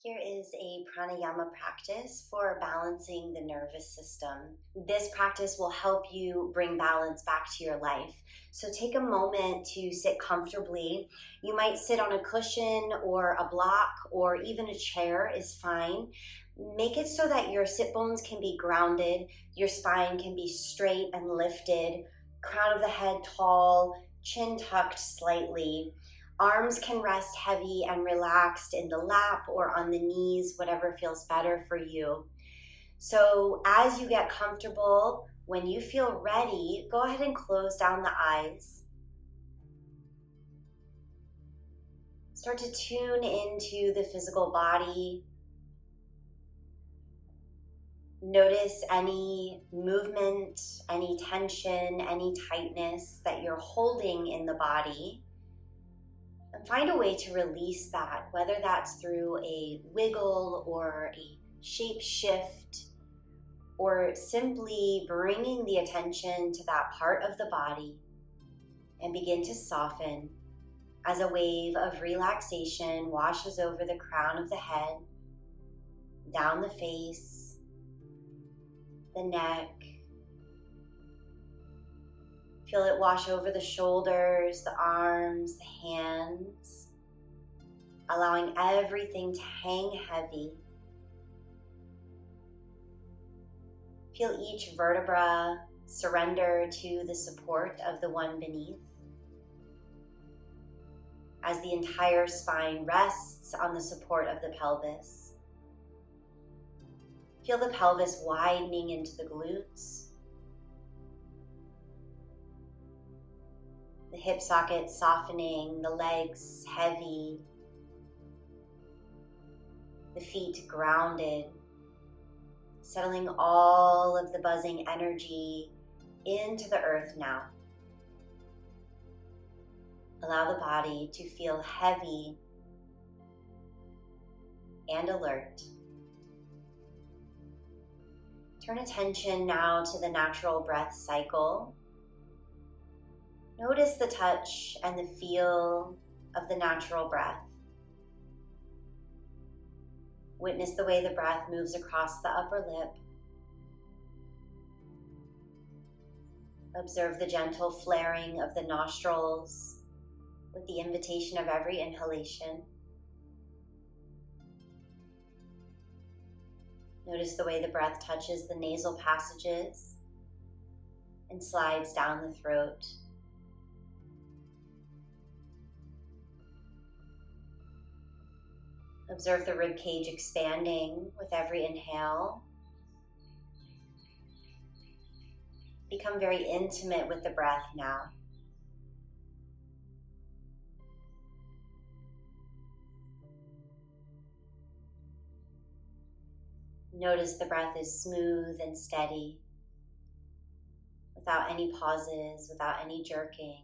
Here is a pranayama practice for balancing the nervous system. This practice will help you bring balance back to your life. So take a moment to sit comfortably. You might sit on a cushion or a block or even a chair is fine. Make it so that your sit bones can be grounded, your spine can be straight and lifted, crown of the head tall, chin tucked slightly. Arms can rest heavy and relaxed in the lap or on the knees, whatever feels better for you. So as you get comfortable, when you feel ready, go ahead and close down the eyes. Start to tune into the physical body. Notice any movement, any tension, any tightness that you're holding in the body. And find a way to release that, whether that's through a wiggle or a shape shift, or simply bringing the attention to that part of the body and begin to soften as a wave of relaxation washes over the crown of the head, down the face, the neck. Feel it wash over the shoulders, the arms, the hands, allowing everything to hang heavy. Feel each vertebra surrender to the support of the one beneath, as the entire spine rests on the support of the pelvis. Feel the pelvis widening into the glutes. The hip sockets softening, the legs heavy, the feet grounded, settling all of the buzzing energy into the earth now. Allow the body to feel heavy and alert. Turn attention now to the natural breath cycle. Notice the touch and the feel of the natural breath. Witness the way the breath moves across the upper lip. Observe the gentle flaring of the nostrils with the invitation of every inhalation. Notice the way the breath touches the nasal passages and slides down the throat. Observe the rib cage expanding with every inhale. Become very intimate with the breath now. Notice the breath is smooth and steady, without any pauses, without any jerking.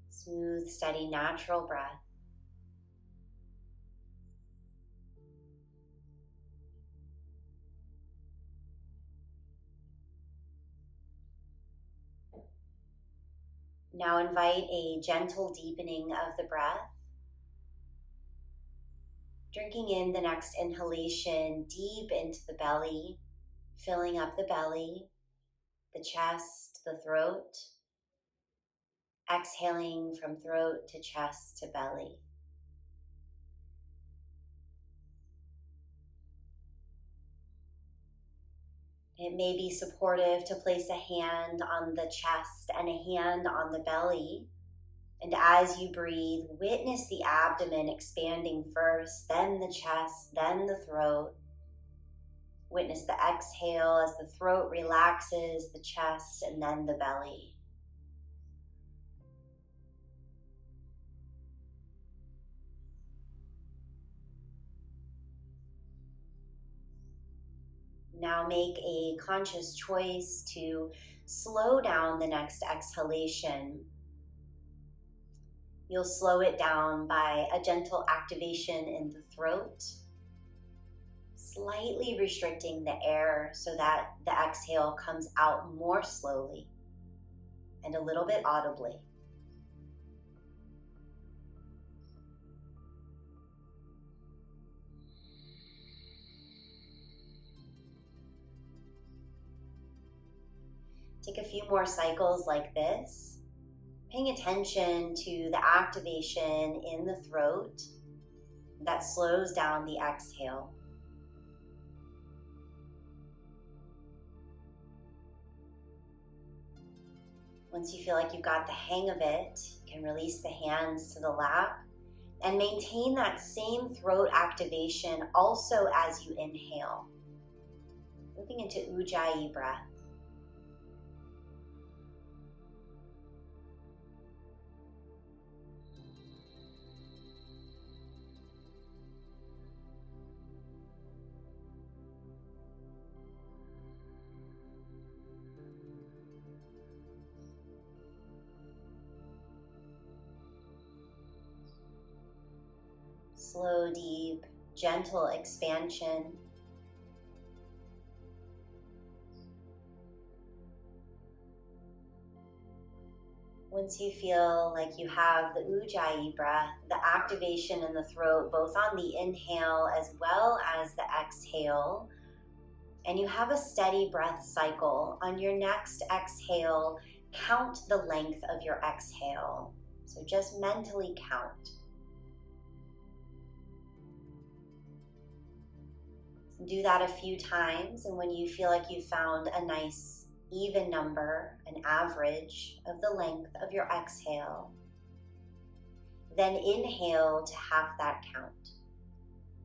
Smooth, steady, natural breath. Now invite a gentle deepening of the breath. Drinking in the next inhalation deep into the belly, filling up the belly, the chest, the throat. Exhaling from throat to chest to belly. It may be supportive to place a hand on the chest and a hand on the belly. And as you breathe, witness the abdomen expanding first, then the chest, then the throat. Witness the exhale as the throat relaxes, the chest, and then the belly. Now make a conscious choice to slow down the next exhalation. You'll slow it down by a gentle activation in the throat, slightly restricting the air so that the exhale comes out more slowly and a little bit audibly. Take a few more cycles like this, paying attention to the activation in the throat that slows down the exhale. Once you feel like you've got the hang of it, you can release the hands to the lap and maintain that same throat activation also as you inhale. Moving into Ujjayi breath. Slow, deep, gentle expansion. Once you feel like you have the Ujjayi breath, the activation in the throat, both on the inhale as well as the exhale, and you have a steady breath cycle, on your next exhale, count the length of your exhale. So just mentally count. Do that a few times, and when you feel like you've found a nice even number, an average of the length of your exhale, then inhale to half that count.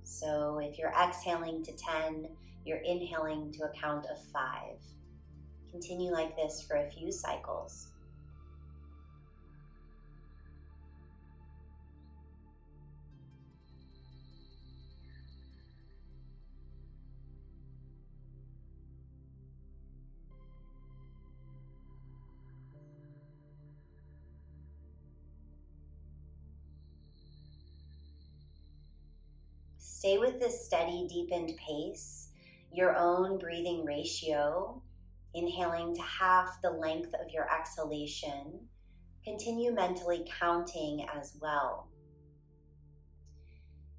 So if you're exhaling to 10, you're inhaling to a count of 5. Continue like this for a few cycles. Stay with this steady, deepened pace, your own breathing ratio, inhaling to half the length of your exhalation. Continue mentally counting as well.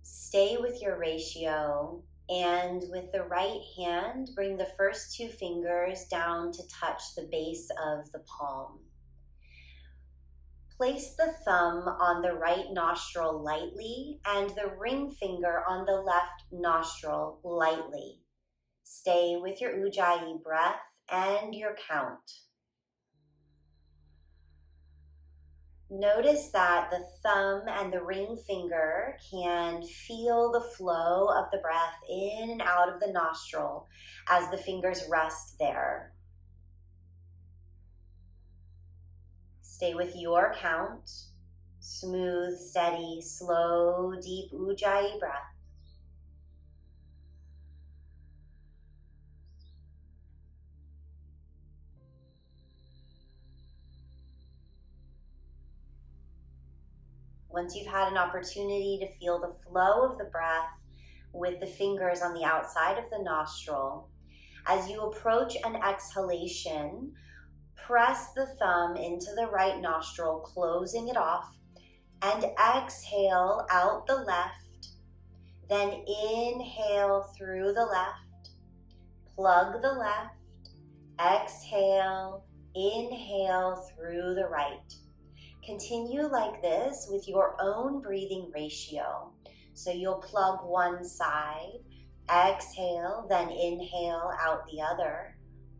Stay with your ratio, and with the right hand, bring the first 2 fingers down to touch the base of the palm. Place the thumb on the right nostril lightly and the ring finger on the left nostril lightly. Stay with your Ujjayi breath and your count. Notice that the thumb and the ring finger can feel the flow of the breath in and out of the nostril as the fingers rest there. Stay with your count. Smooth, steady, slow, deep Ujjayi breath. Once you've had an opportunity to feel the flow of the breath with the fingers on the outside of the nostril, as you approach an exhalation, press the thumb into the right nostril, closing it off, and exhale out the left. Then inhale through the left, plug the left, exhale, inhale through the right. Continue like this with your own breathing ratio. So you'll plug one side, exhale, then inhale out the other.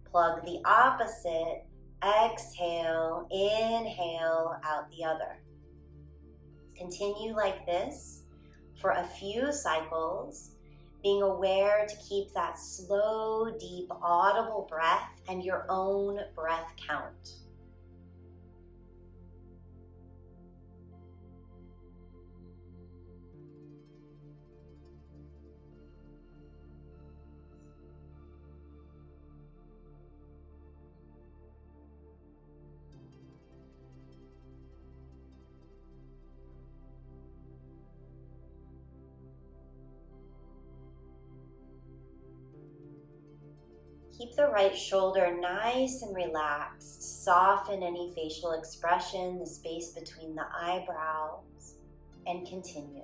Plug the opposite, exhale, inhale out the other. Continue like this for a few cycles, being aware to keep that slow, deep, audible breath and your own breath count. Keep the right shoulder nice and relaxed. Soften any facial expression, the space between the eyebrows, and continue.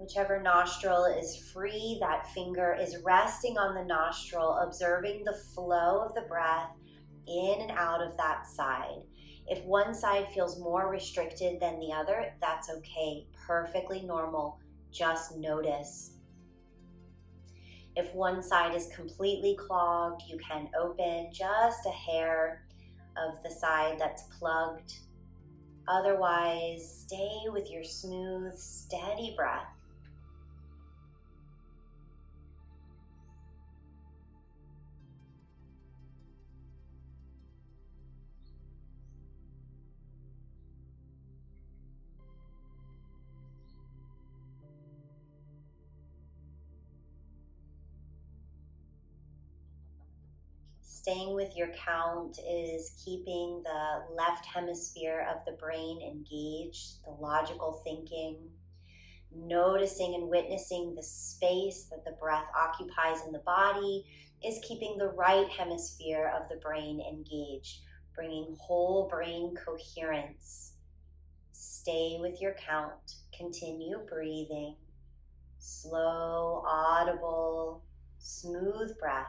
Whichever nostril is free, that finger is resting on the nostril, observing the flow of the breath in and out of that side. If one side feels more restricted than the other, that's okay, perfectly normal. Just notice. If one side is completely clogged, you can open just a hair of the side that's plugged. Otherwise, stay with your smooth, steady breath. Staying with your count is keeping the left hemisphere of the brain engaged, the logical thinking, noticing and witnessing the space that the breath occupies in the body is keeping the right hemisphere of the brain engaged, bringing whole brain coherence. Stay with your count. Continue breathing. Slow, audible, smooth breath.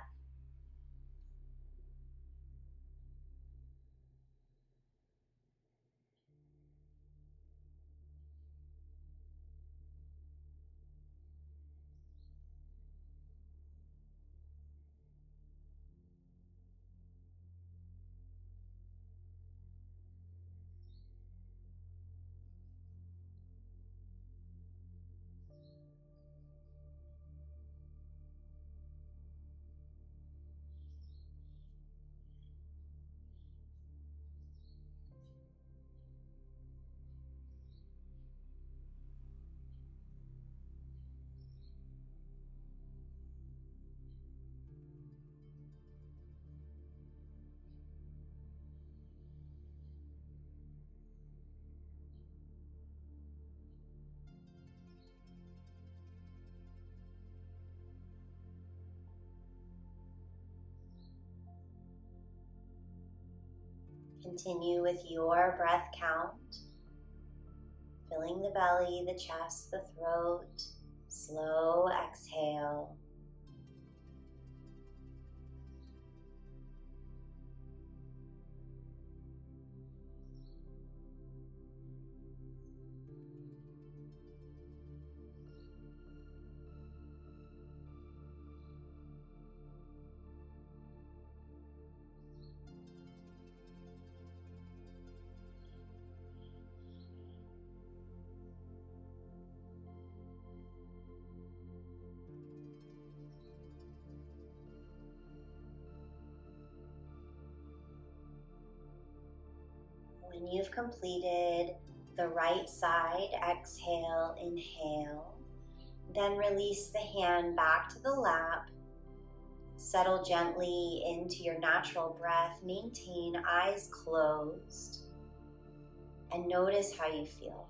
Continue with your breath count, filling the belly, the chest, the throat. Slow exhale. When you've completed the right side, exhale, inhale. Then release the hand back to the lap. Settle gently into your natural breath. Maintain eyes closed. And notice how you feel.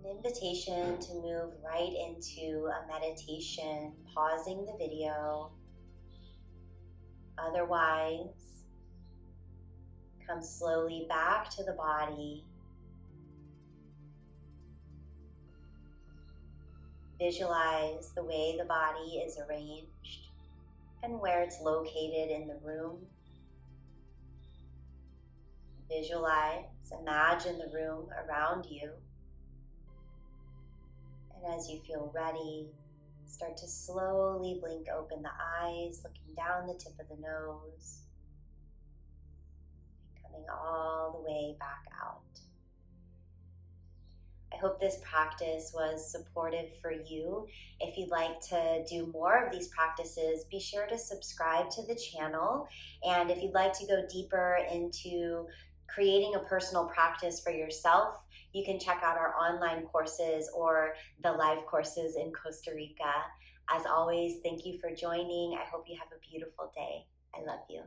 An invitation to move right into a meditation, pausing the video. Otherwise, come slowly back to the body. Visualize the way the body is arranged and where it's located in the room. Visualize, imagine the room around you. And as you feel ready, start to slowly blink open the eyes, looking down the tip of the nose, and coming all the way back out. I hope this practice was supportive for you. If you'd like to do more of these practices, be sure to subscribe to the channel. And if you'd like to go deeper into creating a personal practice for yourself, you can check out our online courses or the live courses in Costa Rica. As always, thank you for joining. I hope you have a beautiful day. I love you.